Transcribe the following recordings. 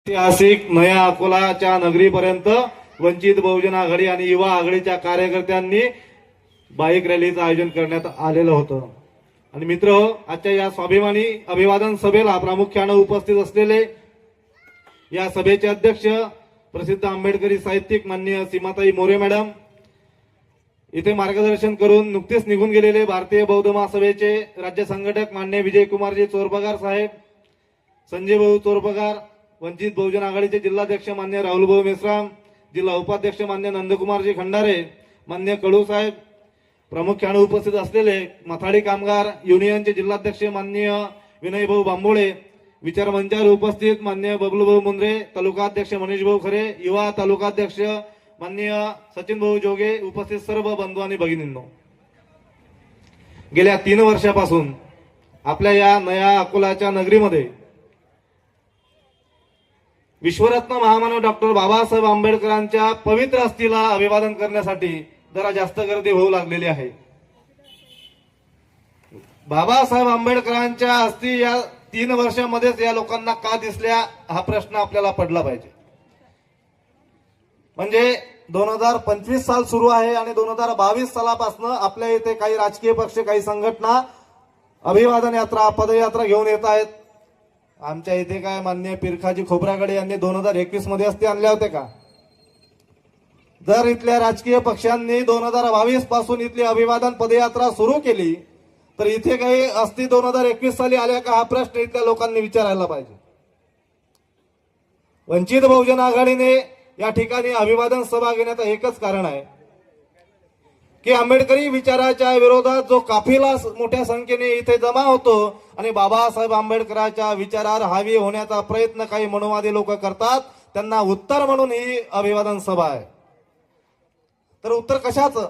ऐतिहासिक नया अकोलाच्या नगरीपर्यंत वंचित बहुजन आघाडी आणि युवा आघाडीच्या कार्यकर्त्यांनी बाईक रॅलीचं आयोजन करण्यात आलेलं होतं। आणि मित्र, आजच्या या स्वाभिमानी अभिवादन सभेला प्रामुख्याने उपस्थित असलेले या सभेचे अध्यक्ष प्रसिद्ध आंबेडकरी साहित्यिक माननीय सीमाताई मोरे मॅडम, इथे मार्गदर्शन करून नुकतेच निघून गेलेले भारतीय बौद्ध महासभेचे राज्य संघटक माननीय विजयकुमारजी चोरपगार साहेब, संजय भाऊ चोरपगार, वंचित बहुजन आघाडीचे जिल्हाध्यक्ष मान्य राहुलभाऊ मेश्राम, जिल्हा उपाध्यक्ष मान्य नंदकुमारजी खंडारे, मान्य कडू साहेब, प्रामुख्याने उपस्थित असलेले मथाडी कामगार युनियनचे जिल्हाध्यक्ष माननीय विनयभाऊ बांबोळे, विचार मंचावर उपस्थित मान्य बबलूभाऊ मुंद्रे, तालुकाध्यक्ष मनीषभाऊ खरे, युवा तालुकाध्यक्ष माननीय सचिन भाऊ जोगे, उपस्थित सर्व बंधू आणि भगिनींनो, गेल्या 3 वर्षापासून आपल्या या नया अकोलाच्या नगरीमध्ये विश्वरत्न महामानव डॉक्टर बाबासाहेब आंबेडकरांच्या पवित्र अस्थीला अभिवादन करण्यासाठी जरा जास्त गर्दी होऊ लागलेली आहे। बाबासाहेब आंबेडकरांच्या अस्थी या 3 वर्षांमध्येच या लोकांना का दिसल्या, हा प्रश्न आपल्याला पडला पाहिजे। म्हणजे 2025 साल सुरू आहे आणि 2022 सालापासून आपल्या इथे काही राजकीय पक्ष, काही संघटना अभिवादन यात्रा, पदयात्रा घेऊन येत आहेत। आमच्या इथे काय मान्य पिरखाजी खोब्रागडे यांनी 2021 मध्ये असते आणल्या होते का? जर इथल्या राजकीय पक्षांनी 2022 पासून इथली अभिवादन पदयात्रा सुरू केली तर इथे काही अस्थी 2021 साली आल्या का, हा प्रश्न इथल्या लोकांनी विचारायला पाहिजे। वंचित बहुजन आघाडीने या ठिकाणी अभिवादन सभा घेण्याचं एकच कारण आहे की आंबेडकरी विचाराच्या विरोधात जो काफिला मोठ्या संख्येने इथे जमा होतो आणि बाबासाहेब आंबेडकरांच्या विचारावर हावी होण्याचा प्रयत्न काही मनोवादी लोक करतात, त्यांना उत्तर म्हणून ही अभिवादन सभा आहे। तर उत्तर कशाचं?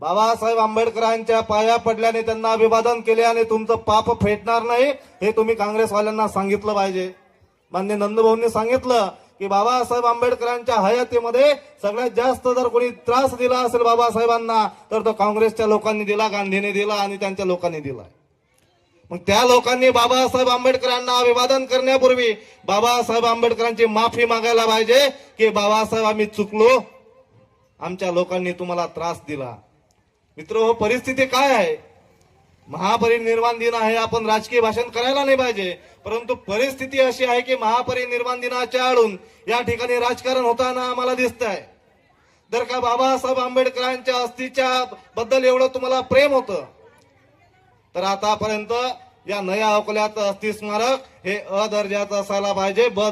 बाबासाहेब आंबेडकरांच्या पाया पडल्याने त्यांना अभिवादन केल्याने तुमचं पाप फेडणार नाही, हे तुम्ही काँग्रेसवाल्यांना सांगितलं पाहिजे। मान्य नंदभाऊंनी सांगितलं की बाबासाहेब आंबेडकरांच्या हयातीमध्ये सगळ्यात जास्त जर कोणी त्रास दिला असेल बाबासाहेबांना तर तो काँग्रेसच्या लोकांनी दिला, गांधीने दिला आणि त्यांच्या लोकांनी दिला। मग त्या लोकांनी बाबासाहेब आंबेडकरांना अभिवादन करण्यापूर्वी बाबासाहेब आंबेडकरांची माफी मागायला पाहिजे की बाबासाहेब आम्ही चुकलो, आमच्या लोकांनी तुम्हाला त्रास दिला। मित्र, परिस्थिती काय आहे? महापरिनिर्वाण दिन आहे, आपण राजकीय भाषण करायला नाही पाहिजे, परंतु परिस्थिती अशी आहे की महापरिनिर्वाण दिनाच्या आडून या ठिकाणी राजकारण होताना आम्हाला दिसत आहे। जर का बाबासाहेब आंबेडकरांच्या अस्थीच्या बद्दल एवढं तुम्हाला प्रेम होतं तर आतापर्यंत या नया अकोल्याचं अस्थी स्मारक हे अ दर्जाचं असायला पाहिजे, ब